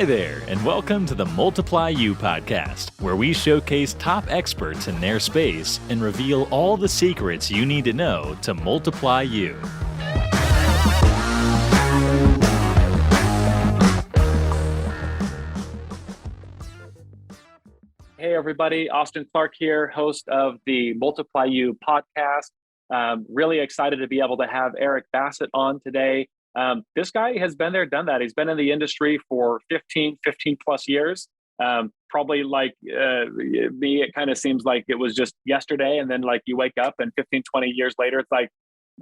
Hi there, and welcome to the Multiply You podcast, where we showcase top experts in their space and reveal all the secrets you need to know to multiply you. Hey everybody, Austin Clark here, host of the Multiply You podcast. Really excited to be able to have Eric Bassett on today. This guy has been there, done that. He's been in the industry for 15 plus years. Probably like me, it kind of seems like it was just yesterday. And then like you wake up and 15, 20 years later, it's like,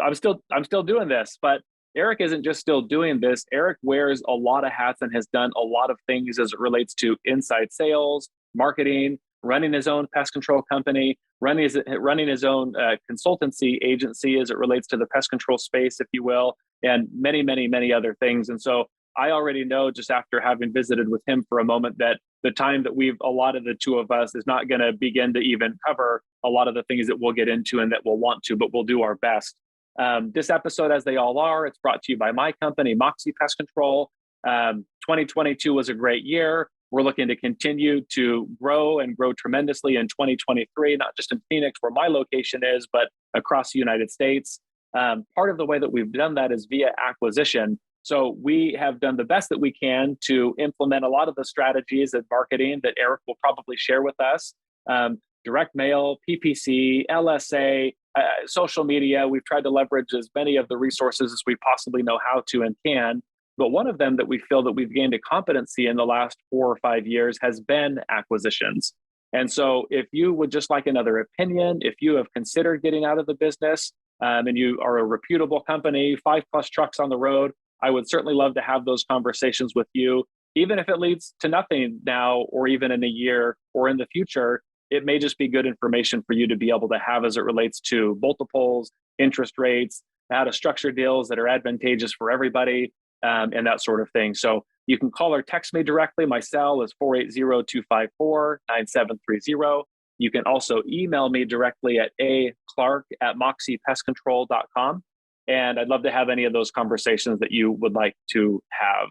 I'm still doing this. But Eric isn't just still doing this. Eric wears a lot of hats and has done a lot of things as it relates to inside sales, marketing, running his own pest control company, running his own consultancy agency as it relates to the pest control space, if you will, and many other things. And so I already know, just after having visited with him for a moment, that the time that we've allotted the two of us is not going to begin to even cover a lot of the things that we'll get into and that we'll want to, but we'll do our best. This episode, as they all are, it's brought to you by my company, Moxie Pest Control. 2022 was a great year. We're looking to continue to grow tremendously in 2023, not just in Phoenix, where my location is, but across the United States. Part of the way that we've done that is via acquisition. So we have done the best that we can to implement a lot of the strategies and marketing that Eric will probably share with us. Direct mail, PPC, LSA, social media. We've tried to leverage as many of the resources as we possibly know how to and can. But one of them that we feel that we've gained a competency in the last 4 or 5 years has been acquisitions. And so if you would just like another opinion, if you have considered getting out of the business and you are a reputable company, 5+ trucks on the road, I would certainly love to have those conversations with you. Even if it leads to nothing now, or even in a year or in the future, it may just be good information for you to be able to have as it relates to multiples, interest rates, how to structure deals that are advantageous for everybody, and that sort of thing. So you can call or text me directly. My cell is 480-254-9730. You can also email me directly at aclark@moxiepestcontrol.com. And I'd love to have any of those conversations that you would like to have.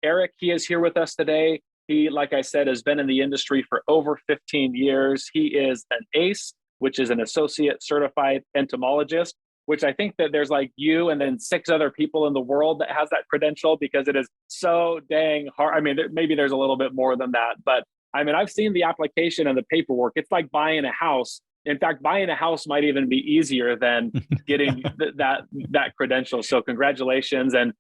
Eric, he is here with us today. He, like I said, has been in the industry for over 15 years. He is an ACE, which is an associate certified entomologist, which I think that there's like you and then 6 other people in the world that has that credential, because it is so dang hard. I mean, maybe there's a little bit more than that, but I mean, I've seen the application and the paperwork. It's like buying a house. In fact, buying a house might even be easier than getting that credential. So congratulations. And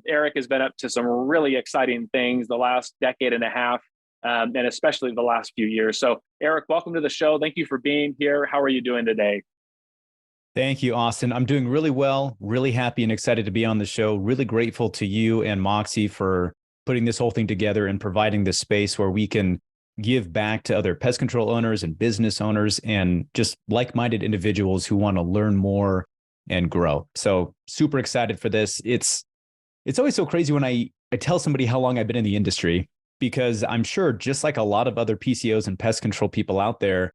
Eric has been up to some really exciting things the last decade and a half, and especially the last few years. So Eric, welcome to the show. Thank you for being here. How are you doing today? Thank you, Austin. I'm doing really well, really happy and excited to be on the show. Really grateful to you and Moxie for putting this whole thing together and providing this space where we can give back to other pest control owners and business owners and just like-minded individuals who want to learn more and grow. So super excited for this. It's always so crazy when I tell somebody how long I've been in the industry, because I'm sure, just like a lot of other PCOs and pest control people out there,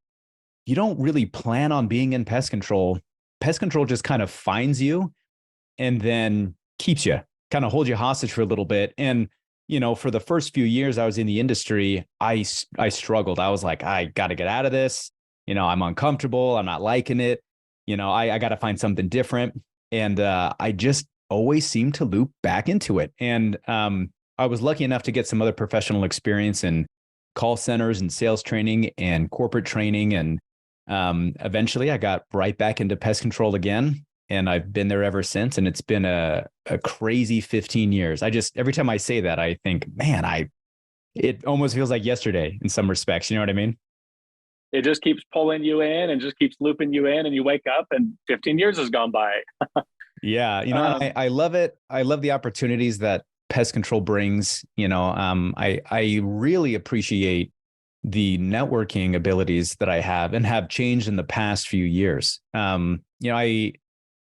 you don't really plan on being in pest control. Pest control just kind of finds you and then keeps you, kind of holds you hostage for a little bit. And, you know, for the first few years I was in the industry, I struggled. I was like, I got to get out of this. You know, I'm uncomfortable. I'm not liking it. You know, I got to find something different. And I just always seem to loop back into it. And I was lucky enough to get some other professional experience in call centers and sales training and corporate training. And eventually I got right back into pest control again. And I've been there ever since. And it's been a crazy 15 years. Every time I say that, I think, man, it almost feels like yesterday in some respects. You know what I mean? It just keeps pulling you in and just keeps looping you in, and you wake up and 15 years has gone by. Yeah. You know, I love it. I love the opportunities that pest control brings. You know, I really appreciate the networking abilities that I have and have changed in the past few years. You know,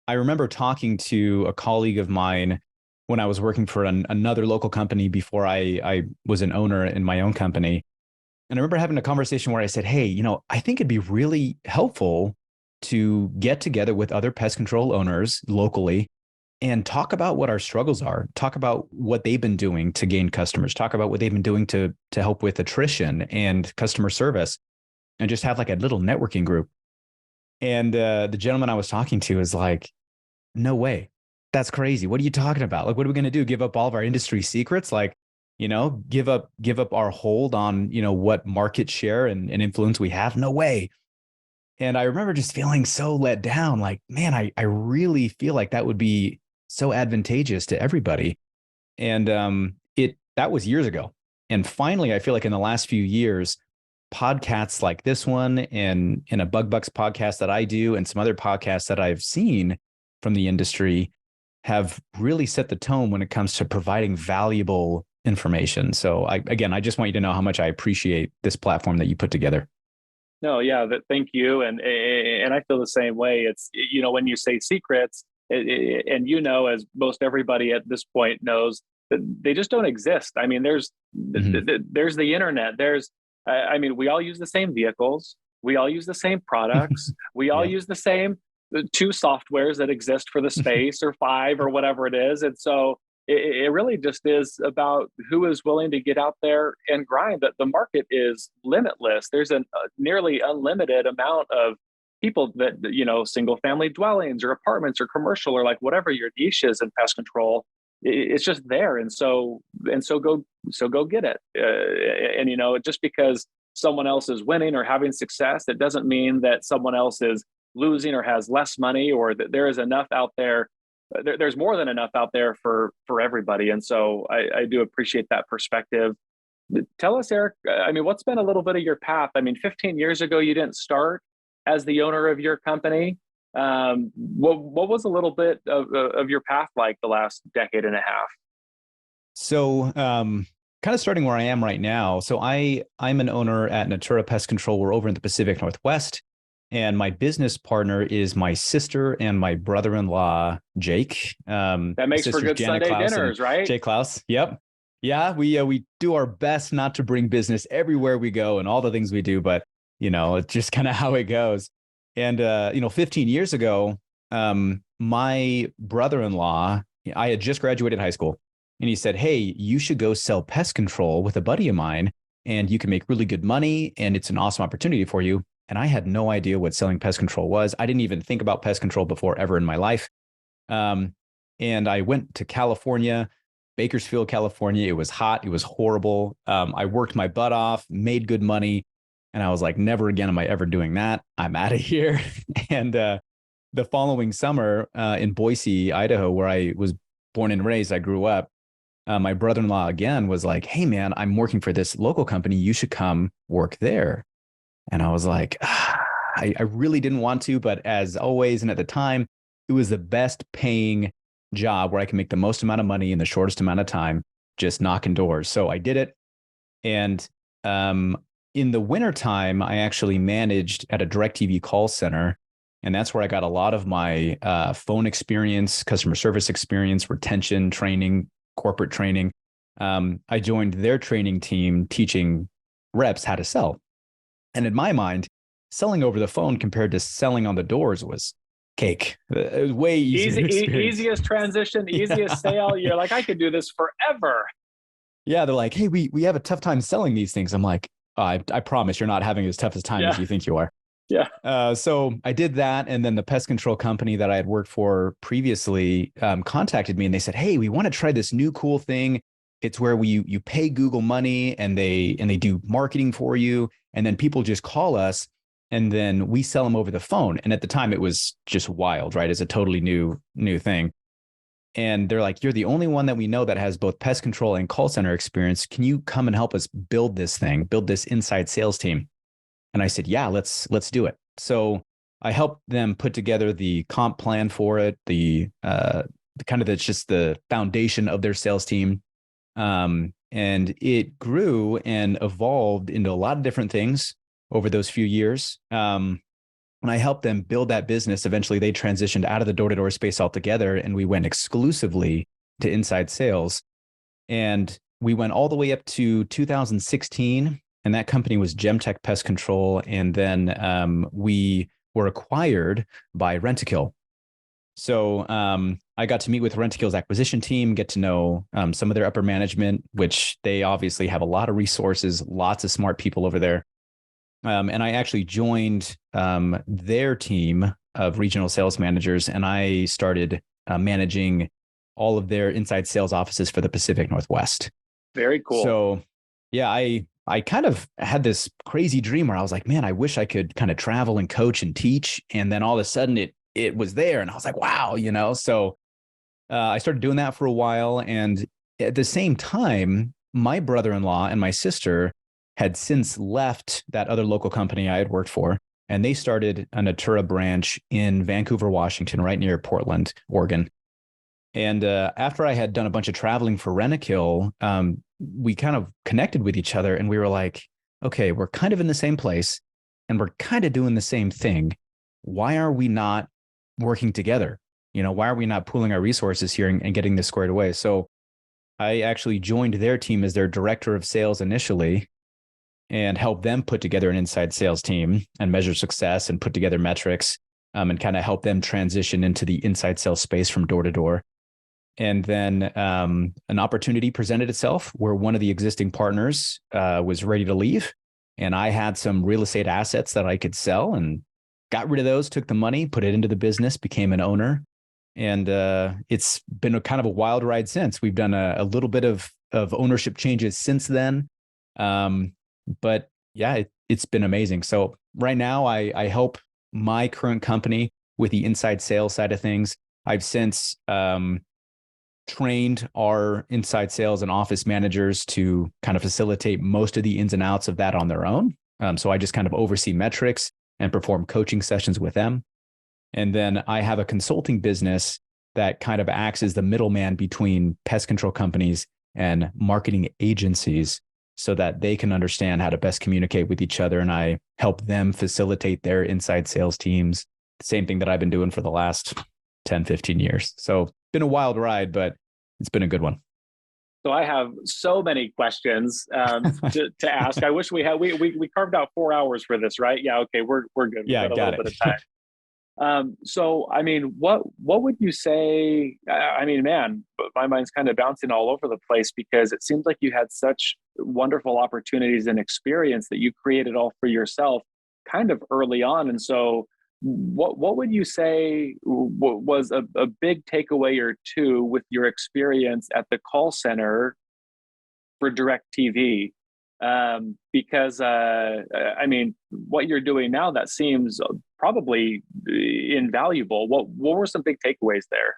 I remember talking to a colleague of mine when I was working for another local company before I was an owner in my own company. And I remember having a conversation where I said, hey, you know, I think it'd be really helpful to get together with other pest control owners locally and talk about what our struggles are, talk about what they've been doing to gain customers, talk about what they've been doing to help with attrition and customer service, and just have like a little networking group. And the gentleman I was talking to is like, no way. That's crazy. What are you talking about? Like, what are we going to do? Give up all of our industry secrets? Like, give up our hold on, what market share and influence we have? No way. And I remember just feeling so let down. Like, man, I really feel like that would be so advantageous to everybody. And that was years ago. And finally, I feel like in the last few years, podcasts like this one and a Bug Bux podcast that I do and some other podcasts that I've seen from the industry have really set the tone when it comes to providing valuable information. So I just want you to know how much I appreciate this platform that you put together. No, yeah, thank you. And I feel the same way. It's, when you say secrets, and as most everybody at this point knows, that they just don't exist. I mean, there's the internet. We all use the same vehicles. We all use the same products. We all use the same 2 softwares that exist for the space or 5 or whatever it is. And so it really just is about who is willing to get out there and grind. That the market is limitless. There's a nearly unlimited amount of people that, single family dwellings or apartments or commercial or like whatever your niche is in pest control, it's just there. And so go get it. Just because someone else is winning or having success, it doesn't mean that someone else is losing or has less money, or that there is enough out there. There's more than enough out there for everybody. And so I do appreciate that perspective. Tell us, Eric, what's been a little bit of your path? 15 years ago, you didn't start as the owner of your company. What was a little bit of your path like the last decade and a half? So, kind of starting where I am right now. So I'm an owner at Natura Pest Control. We're over in the Pacific Northwest. And my business partner is my sister and my brother-in-law, Jake. That makes for good Sunday dinners, right? Jake Klaus. Yep. Yeah, we do our best not to bring business everywhere we go and all the things we do, but it's just kind of how it goes. And 15 years ago, my brother-in-law, I had just graduated high school, and he said, "Hey, you should go sell pest control with a buddy of mine, and you can make really good money, and it's an awesome opportunity for you." And I had no idea what selling pest control was. I didn't even think about pest control before ever in my life. And I went to California, Bakersfield, California. It was hot. It was horrible. I worked my butt off, made good money. And I was like, never again am I ever doing that. I'm out of here. And the following summer in Boise, Idaho, where I was born and raised, I grew up, my brother-in-law again was like, "Hey, man, I'm working for this local company. You should come work there." And I was like, I really didn't want to, but as always, and at the time, it was the best paying job where I can make the most amount of money in the shortest amount of time, just knocking doors. So I did it. And in the wintertime, I actually managed at a DIRECTV call center. And that's where I got a lot of my phone experience, customer service experience, retention training, corporate training. I joined their training team teaching reps how to sell. And in my mind, selling over the phone compared to selling on the doors was cake. It was way easier. Easiest transition, easiest sale. You're like, I could do this forever. Yeah, they're like, "Hey, we have a tough time selling these things." I'm like, I promise you're not having as tough a time as you think you are. Yeah. So I did that. And then the pest control company that I had worked for previously contacted me, and they said, "Hey, we want to try this new cool thing. It's where you pay Google money and they do marketing for you. And then people just call us and then we sell them over the phone." And at the time it was just wild, right? It's a totally new thing. And they're like, "You're the only one that we know that has both pest control and call center experience. Can you come and help us build this thing, build this inside sales team?" And I said, "Yeah, let's do it." So I helped them put together the comp plan for it, the kind of that's just the foundation of their sales team. And it grew and evolved into a lot of different things over those few years. And I helped them build that business. Eventually, they transitioned out of the door-to-door space altogether, and we went exclusively to inside sales. And we went all the way up to 2016, and that company was Gemtek Pest Control. And then we were acquired by Rentokil. So I got to meet with Rentokil's acquisition team, get to know some of their upper management, which they obviously have a lot of resources, lots of smart people over there. And I actually joined their team of regional sales managers, and I started managing all of their inside sales offices for the Pacific Northwest. Very cool. So yeah, I kind of had this crazy dream where I was like, man, I wish I could kind of travel and coach and teach. And then all of a sudden it was there. And I was like, wow, so I started doing that for a while. And at the same time, my brother-in-law and my sister had since left that other local company I had worked for. And they started a Natura branch in Vancouver, Washington, right near Portland, Oregon. And after I had done a bunch of traveling for Rentokil, we kind of connected with each other, and we were like, okay, we're kind of in the same place and we're kind of doing the same thing. Why are we not working together? Why are we not pooling our resources here and getting this squared away? So I actually joined their team as their director of sales initially and helped them put together an inside sales team and measure success and put together metrics and kind of help them transition into the inside sales space from door to door. And then an opportunity presented itself where one of the existing partners was ready to leave. And I had some real estate assets that I could sell and got rid of those, took the money, put it into the business, became an owner. And it's been a kind of a wild ride since. We've done a little bit of ownership changes since then. But yeah, it's been amazing. So right now I help my current company with the inside sales side of things. I've since trained our inside sales and office managers to kind of facilitate most of the ins and outs of that on their own. So I just kind of oversee metrics and perform coaching sessions with them. And then I have a consulting business that kind of acts as the middleman between pest control companies and marketing agencies so that they can understand how to best communicate with each other. And I help them facilitate their inside sales teams. The same thing that I've been doing for the last 10, 15 years. So it's been a wild ride, but it's been a good one. So I have so many questions to ask. I wish we carved out 4 hours for this, right? Yeah. Okay. We're good. Yeah, We've got a little bit of time. So, I mean, what would you say? I mean, man, my mind's kind of bouncing all over the place because it seems like you had such wonderful opportunities and experience that you created all for yourself kind of early on. And so what would you say was a big takeaway or two with your experience at the call center for DIRECTV? Because I mean, what you're doing now, that seems probably invaluable. What were some big takeaways there?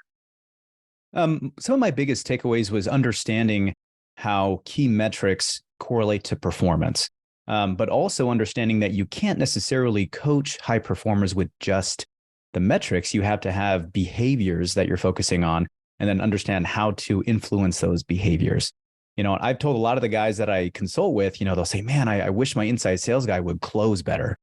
Some of my biggest takeaways was understanding how key metrics correlate to performance, but also understanding that you can't necessarily coach high performers with just the metrics. You have to have behaviors that you're focusing on and then understand how to influence those behaviors. I've told a lot of the guys that I consult with, they'll say, man, I wish my inside sales guy would close better.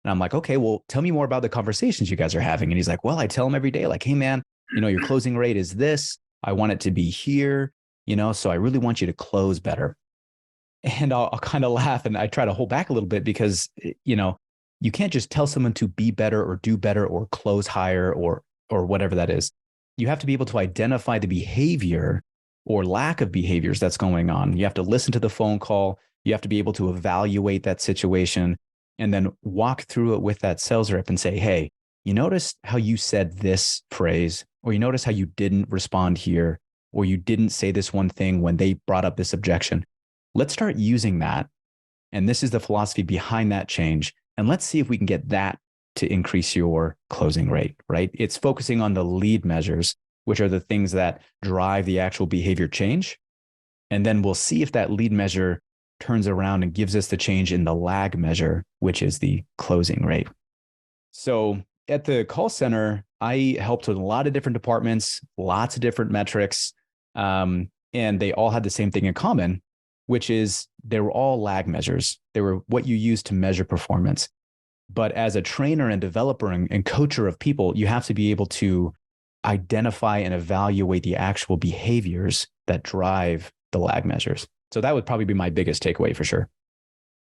And I'm like, okay, well, tell me more about the conversations you guys are having. And he's like, well, I tell him every day, like, hey, man, your closing rate is this. I want it to be here, so I really want you to close better. And I'll kind of laugh and I try to hold back a little bit because, you can't just tell someone to be better or do better or close higher or whatever that is. You have to be able to identify the behavior or lack of behaviors that's going on. You have to listen to the phone call. You have to be able to evaluate that situation and then walk through it with that sales rep and say, hey, you noticed how you said this phrase, or you notice how you didn't respond here, or you didn't say this one thing when they brought up this objection. Let's start using that. And this is the philosophy behind that change. And let's see if we can get that to increase your closing rate, right? It's focusing on the lead measures, which are the things that drive the actual behavior change. And then we'll see if that lead measure turns around and gives us the change in the lag measure, which is the closing rate. So at the call center, I helped with a lot of different departments, lots of different metrics, and they all had the same thing in common, which is they were all lag measures. They were what you use to measure performance. But as a trainer and developer and coacher of people, you have to be able to identify and evaluate the actual behaviors that drive the lag measures. So that would probably be my biggest takeaway for sure.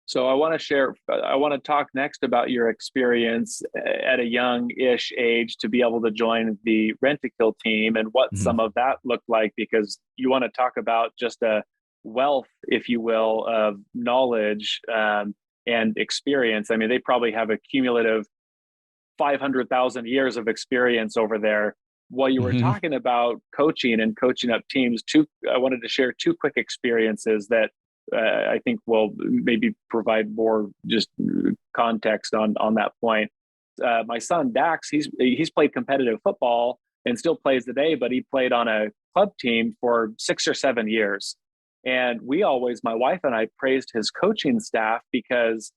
So I want to talk next about your experience at a young-ish age to be able to join the Rentokil team and what some of that looked like, because you want to talk about just a wealth, if you will, of knowledge and experience. I mean, they probably have a cumulative 500,000 years of experience over there. While you were talking about coaching and coaching up teams, I wanted to share two quick experiences that I think will maybe provide more just context on that point. My son Dax, he's played competitive football and still plays today, but he played on a club team for 6 or 7 years. And my wife and I praised his coaching staff because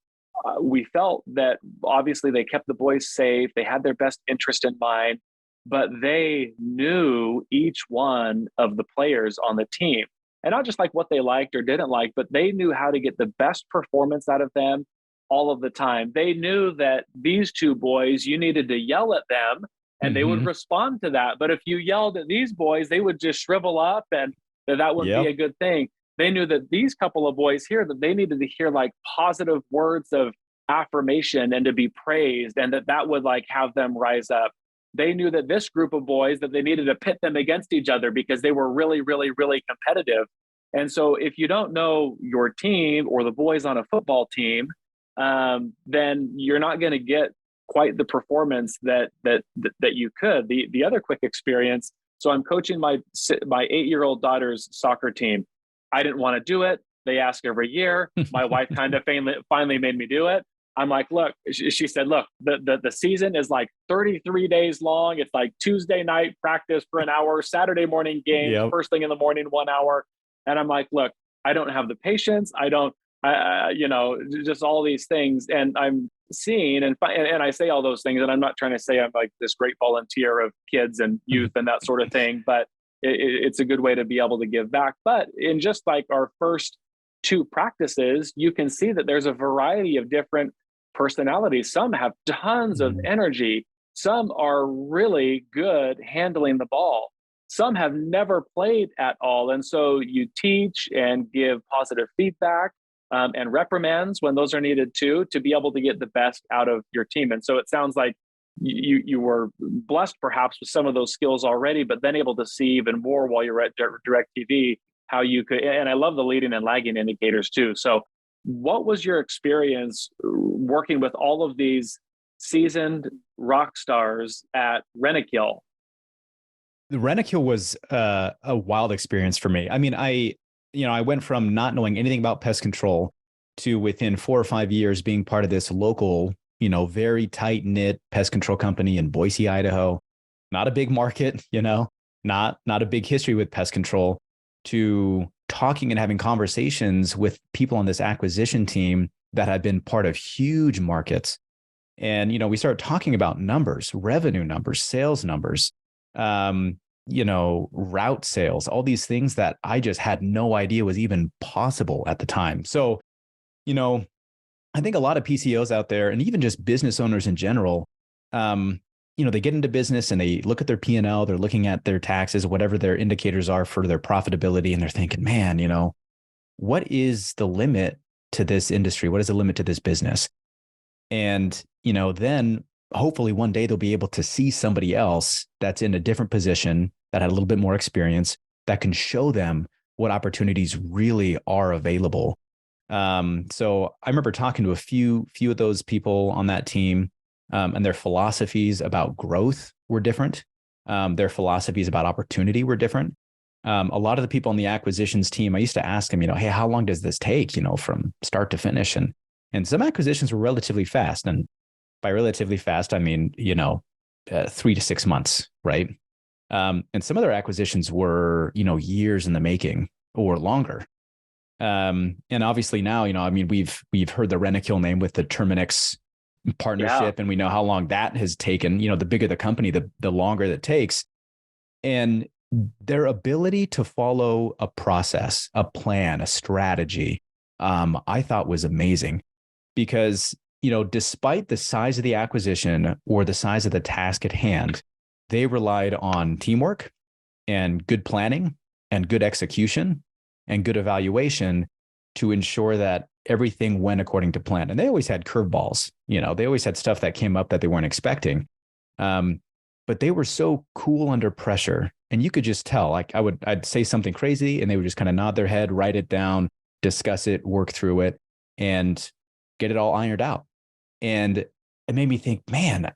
we felt that obviously they kept the boys safe. They had their best interest in mind, but they knew each one of the players on the team. And not just like what they liked or didn't like, but they knew how to get the best performance out of them all of the time. They knew that these two boys, you needed to yell at them and they would respond to that. But if you yelled at these boys, they would just shrivel up and that wouldn't be a good thing. They knew that these couple of boys here, that they needed to hear like positive words of affirmation and to be praised, and that would like have them rise up. They knew that this group of boys, that they needed to pit them against each other because they were really, really, really competitive. And so if you don't know your team or the boys on a football team, then you're not going to get quite the performance that you could. The other quick experience. So I'm coaching my 8-year-old daughter's soccer team. I didn't want to do it. They ask every year. My wife kind of finally made me do it. I'm like, look, she said, look, the season is like 33 days long. It's like Tuesday night practice for an hour, Saturday morning games, first thing in the morning, 1 hour. And I'm like, look, I don't have the patience. Just all these things. And I'm seeing, and I say all those things, and I'm not trying to say I'm like this great volunteer of kids and youth and that sort of thing, but it's a good way to be able to give back. But in just like our first 2 practices, you can see that there's a variety of different personalities. Some have tons of energy. Some are really good handling the ball. Some have never played at all. And so you teach and give positive feedback and reprimands when those are needed too, to be able to get the best out of your team. And so it sounds like you were blessed perhaps with some of those skills already, but then able to see even more while you're at DIRECTV, how you could, and I love the leading and lagging indicators too. So what was your experience working with all of these seasoned rock stars at Rentokil? The Rentokil was a wild experience for me. I mean, I went from not knowing anything about pest control to within 4 or 5 years being part of this local, very tight knit pest control company in Boise, Idaho. Not a big market, not a big history with pest control, to talking and having conversations with people on this acquisition team that had been part of huge markets. And, we started talking about numbers, revenue numbers, sales numbers, route sales, all these things that I just had no idea was even possible at the time. So, I think a lot of PCOs out there, and even just business owners in general, they get into business and they look at their P&L, they're looking at their taxes, whatever their indicators are for their profitability. And they're thinking, man, what is the limit to this industry? What is the limit to this business? And, then hopefully one day they'll be able to see somebody else that's in a different position, that had a little bit more experience, that can show them what opportunities really are available. So I remember talking to a few of those people on that team, and their philosophies about growth were different. Their philosophies about opportunity were different. A lot of the people on the acquisitions team, I used to ask them, hey, how long does this take, from start to finish? And some acquisitions were relatively fast. And by relatively fast, I mean, 3 to 6 months, right? And some other acquisitions were, years in the making or longer. And obviously now, we've heard the Rentokil name with the Terminix partnership, and we know how long that has taken. The bigger the company, the longer it takes. And their ability to follow a process, a plan, a strategy, I thought was amazing, because, despite the size of the acquisition or the size of the task at hand, they relied on teamwork and good planning and good execution and good evaluation to ensure that everything went according to plan. And they always had curveballs, they always had stuff that came up that they weren't expecting. But they were so cool under pressure. And you could just tell, like I'd say something crazy and they would just kind of nod their head, write it down, discuss it, work through it, and get it all ironed out. And it made me think, man,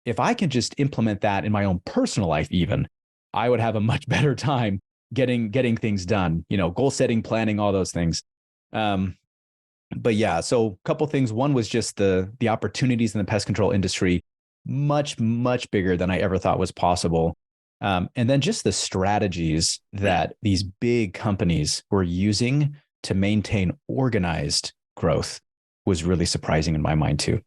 if I can just implement that in my own personal life, even, I would have a much better time getting things done, goal setting, planning, all those things. But yeah, so a couple things. One was just the opportunities in the pest control industry, much, much bigger than I ever thought was possible. And then just the strategies that these big companies were using to maintain organized growth was really surprising in my mind too.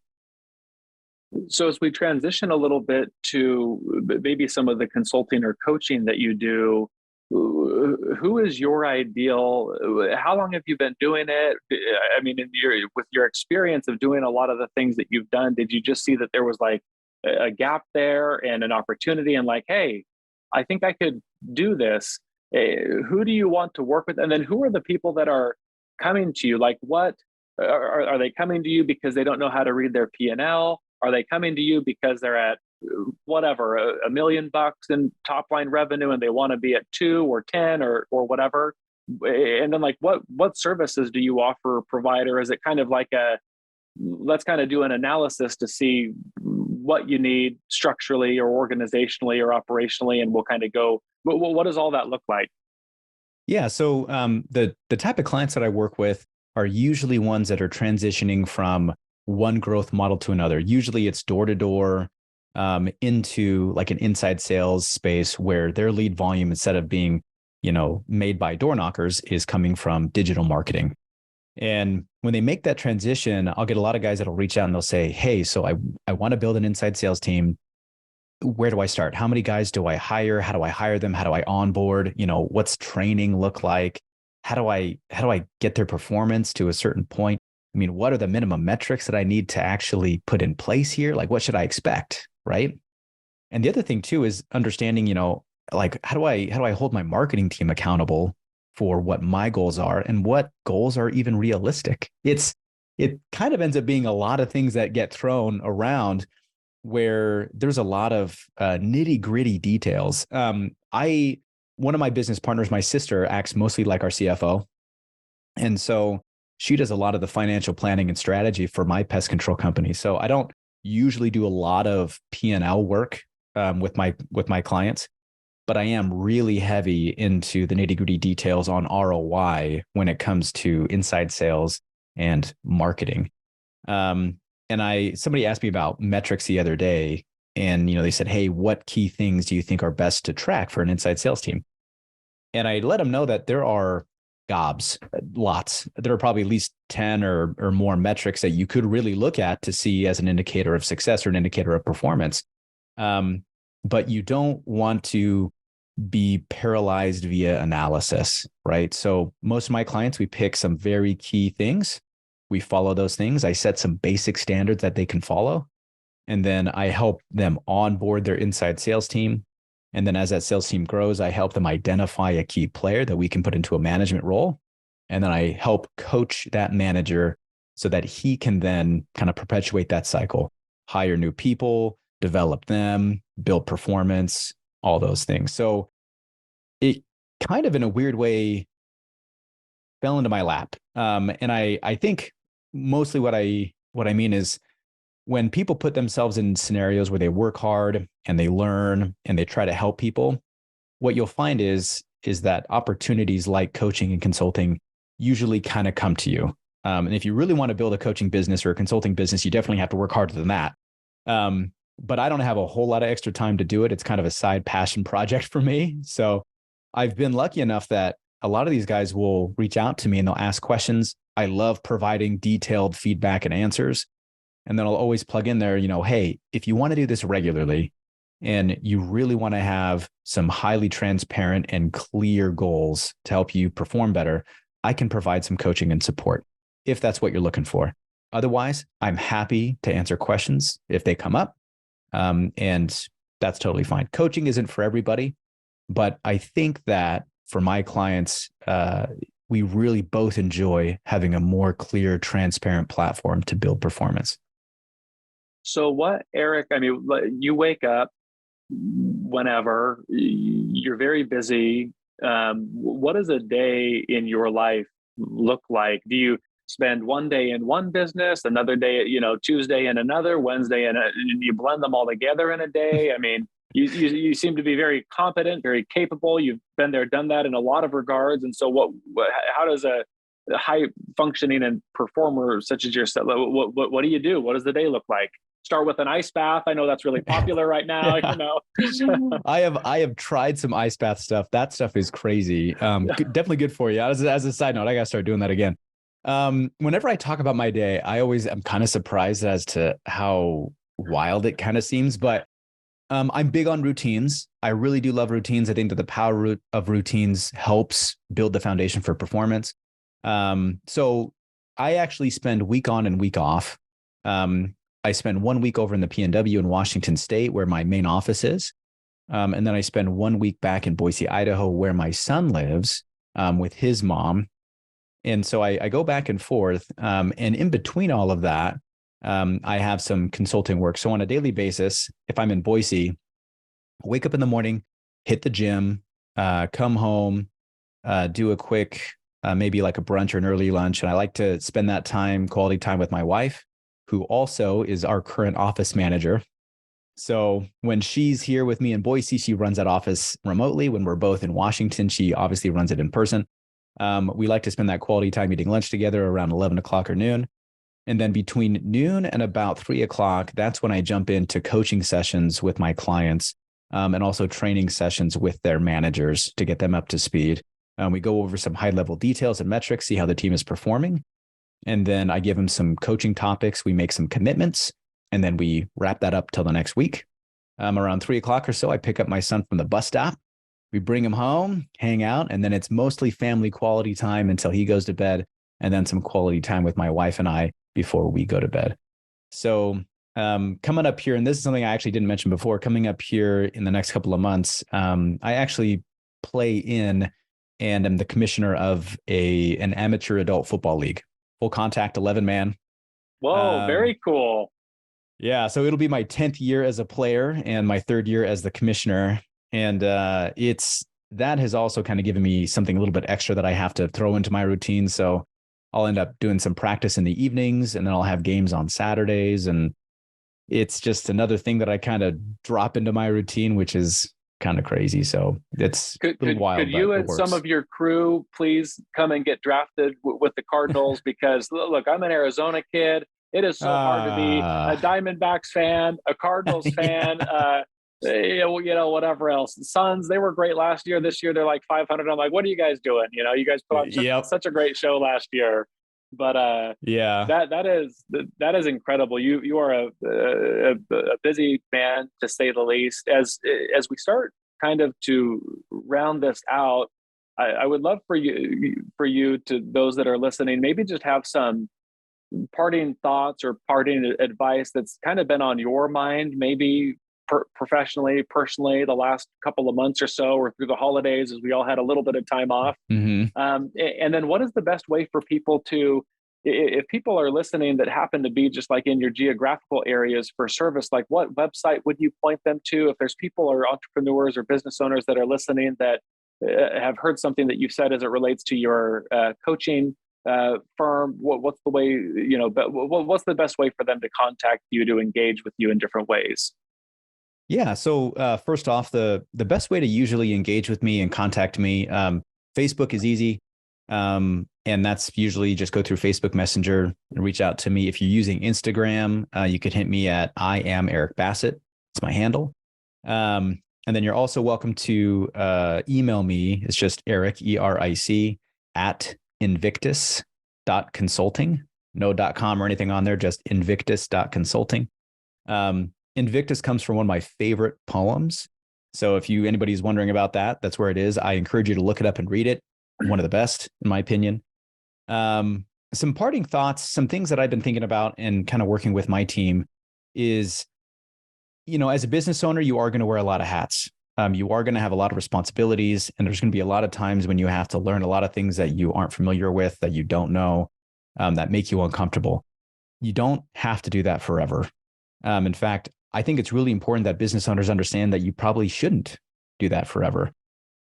So as we transition a little bit to maybe some of the consulting or coaching that you do, who is your ideal? How long have you been doing it? I mean, with your experience of doing a lot of the things that you've done, did you just see that there was like a gap there and an opportunity and like, hey, I think I could do this? Who do you want to work with? And then who are the people that are coming to you? Like what, are they coming to you because they don't know how to read their P&L? Are they coming to you because they're at whatever, $1 million in top line revenue and they want to be at 2 or 10 or whatever? And then like, what services do you offer, provider? Is it kind of like let's kind of do an analysis to see what you need structurally or organizationally or operationally, and we'll kind of go, what does all that look like? Yeah. So the type of clients that I work with are usually ones that are transitioning from one growth model to another. Usually it's door to door into like an inside sales space where their lead volume, instead of being, made by door knockers, is coming from digital marketing. And when they make that transition, I'll get a lot of guys that'll reach out and they'll say, hey, so I want to build an inside sales team. Where do I start? How many guys do I hire? How do I hire them? How do I onboard? What's training look like? How do I get their performance to a certain point? I mean, what are the minimum metrics that I need to actually put in place here? Like, what should I expect? Right. And the other thing too is understanding, like, how do I hold my marketing team accountable for what my goals are and what goals are even realistic? It kind of ends up being a lot of things that get thrown around where there's a lot of nitty gritty details. One of my business partners, my sister, acts mostly like our CFO. And so she does a lot of the financial planning and strategy for my pest control company. So I don't usually do a lot of P&L work with my clients, but I am really heavy into the nitty-gritty details on ROI when it comes to inside sales and marketing. And somebody asked me about metrics the other day, and they said, hey, what key things do you think are best to track for an inside sales team? And I let them know that there are lots. There are probably at least 10 or more metrics that you could really look at to see as an indicator of success or an indicator of performance. But you don't want to be paralyzed via analysis, right? So most of my clients, we pick some very key things. We follow those things. I set some basic standards that they can follow. And then I help them onboard their inside sales team. And then as that sales team grows, I help them identify a key player that we can put into a management role. And then I help coach that manager so that he can then kind of perpetuate that cycle, hire new people, develop them, build performance, all those things. So it kind of in a weird way fell into my lap. And I think mostly what I mean is when people put themselves in scenarios where they work hard and they learn and they try to help people, what you'll find is that opportunities like coaching and consulting usually kind of come to you. And if you really want to build a coaching business or a consulting business, you definitely have to work harder than that. But I don't have a whole lot of extra time to do it. It's kind of a side passion project for me. So I've been lucky enough that a lot of these guys will reach out to me and they'll ask questions. I love providing detailed feedback and answers. And then I'll always plug in there, hey, if you want to do this regularly and you really want to have some highly transparent and clear goals to help you perform better, I can provide some coaching and support if that's what you're looking for. Otherwise, I'm happy to answer questions if they come up. And that's totally fine. Coaching isn't for everybody, but I think that for my clients, we really both enjoy having a more clear, transparent platform to build performance. So what, Eric, I mean, you wake up whenever, you're very busy. What does a day in your life look like? Do you spend one day in one business, another day, Tuesday in another, Wednesday, and you blend them all together in a day? I mean, you seem to be very competent, very capable. You've been there, done that in a lot of regards. And so how does a high functioning and performer such as yourself, what do you do? What does the day look like? Start with an ice bath. I know that's really popular right now. Yeah. I have tried some ice bath stuff. That stuff is crazy. Definitely good for you. As a side note, I got to start doing that again. Whenever I talk about my day, I'm kind of surprised as to how wild it kind of seems, but I'm big on routines. I really do love routines. I think that the power of routines helps build the foundation for performance. So I actually spend week on and week off. I spend 1 week over in the PNW in Washington State, where my main office is. And then I spend 1 week back in Boise, Idaho, where my son lives with his mom. And so I go back and forth. And in between all of that, I have some consulting work. So on a daily basis, if I'm in Boise, wake up in the morning, hit the gym, come home, do a quick, maybe like a brunch or an early lunch. And I like to spend that quality time with my wife, who also is our current office manager. So when she's here with me in Boise, she runs that office remotely. When we're both in Washington, she obviously runs it in person. We like to spend that quality time eating lunch together around 11 o'clock or noon. And then between noon and about 3 o'clock, that's when I jump into coaching sessions with my clients, and also training sessions with their managers to get them up to speed. We go over some high-level details and metrics, see how the team is performing. And then I give them some coaching topics. We make some commitments, and then we wrap that up till the next week. Around 3 o'clock or so, I pick up my son from the bus stop. We bring him home, hang out, and then it's mostly family quality time until he goes to bed, and then some quality time with my wife and I before we go to bed. So coming up here, and this is something I actually didn't mention before, coming up here in the next couple of months, I actually play in and am the commissioner of an amateur adult football league. Full contact, 11-man. Whoa, very cool. Yeah, so it'll be my 10th year as a player and my 3rd year as the commissioner. And that has also kind of given me something a little bit extra that I have to throw into my routine. So I'll end up doing some practice in the evenings, and then I'll have games on Saturdays. And it's just another thing that I kind of drop into my routine, which is kind of crazy. So it's a little wild. Could you and some of your crew please come and get drafted with the Cardinals? Because look, I'm an Arizona kid. It is so hard to be a Diamondbacks fan, a Cardinals fan, whatever else. The Suns, they were great last year. This year, they're like 500. I'm like, what are you guys doing? You guys put on such a great show last year. But that is incredible. You are a busy man, to say the least. As we start kind of to round this out, I would love for you to those that are listening, maybe just have some parting thoughts or parting advice that's kind of been on your mind, maybe professionally, personally, the last couple of months or so, or through the holidays, as we all had a little bit of time off. Mm-hmm. And then what is the best way for people to, if people are listening that happen to be just like in your geographical areas for service, like what website would you point them to? If there's people or entrepreneurs or business owners that are listening that have heard something that you've said as it relates to your coaching firm, what's the way, what's the best way for them to contact you, to engage with you in different ways? Yeah. So first off, the best way to usually engage with me and contact me, Facebook is easy. And that's usually just go through Facebook Messenger and reach out to me. If you're using Instagram, you can hit me at I am Eric Bassett. It's my handle. And then you're also welcome to email me. It's just Eric, ERIC, at invictus.consulting. No .com or anything on there, just invictus.consulting. Invictus comes from one of my favorite poems. So if anybody's wondering about that, that's where it is. I encourage you to look it up and read it. One of the best, in my opinion. Some parting thoughts, some things that I've been thinking about and kind of working with my team is, as a business owner, you are going to wear a lot of hats. You are going to have a lot of responsibilities, and there's going to be a lot of times when you have to learn a lot of things that you aren't familiar with, that you don't know, that make you uncomfortable. You don't have to do that forever. In fact, I think it's really important that business owners understand that you probably shouldn't do that forever.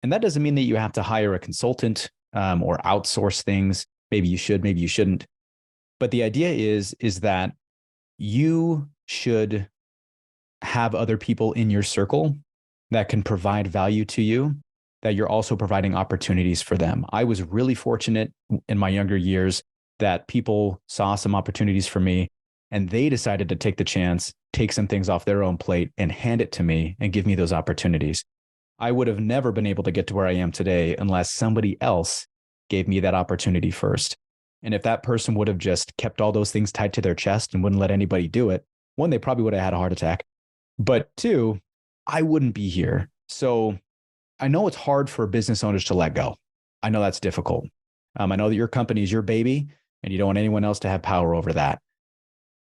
And that doesn't mean that you have to hire a consultant or outsource things. Maybe you should, maybe you shouldn't. But the idea is that you should have other people in your circle that can provide value to you, that you're also providing opportunities for them. I was really fortunate in my younger years that people saw some opportunities for me and they decided to take the chance, take some things off their own plate and hand it to me and give me those opportunities. I would have never been able to get to where I am today unless somebody else gave me that opportunity first. And if that person would have just kept all those things tied to their chest and wouldn't let anybody do it, one, they probably would have had a heart attack. But two, I wouldn't be here. So I know it's hard for business owners to let go. I know that's difficult. I know that your company is your baby and you don't want anyone else to have power over that.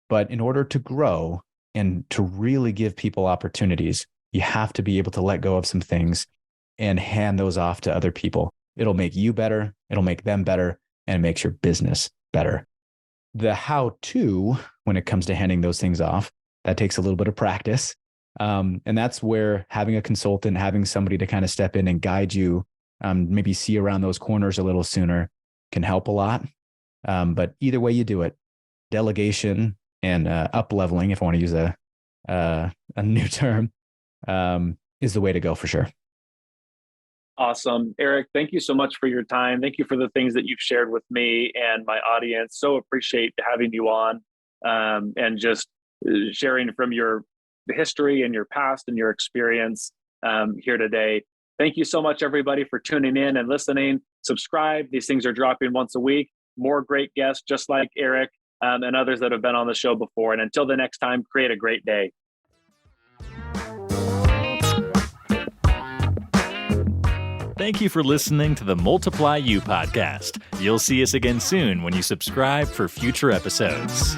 But in order to grow and to really give people opportunities, you have to be able to let go of some things and hand those off to other people. It'll make you better. It'll make them better. And it makes your business better. The how-to, when it comes to handing those things off, that takes a little bit of practice. And that's where having a consultant, having somebody to kind of step in and guide you, maybe see around those corners a little sooner can help a lot. But either way you do it, delegation and up-leveling, if I want to use a new term, is the way to go for sure. Awesome. Eric, thank you so much for your time. Thank you for the things that you've shared with me and my audience. So appreciate having you on and just sharing from your history and your past and your experience here today. Thank you so much, everybody, for tuning in and listening. Subscribe. These things are dropping once a week. More great guests just like Eric and others that have been on the show before. And until the next time, create a great day. Thank you for listening to the Multiply You podcast. You'll see us again soon when you subscribe for future episodes.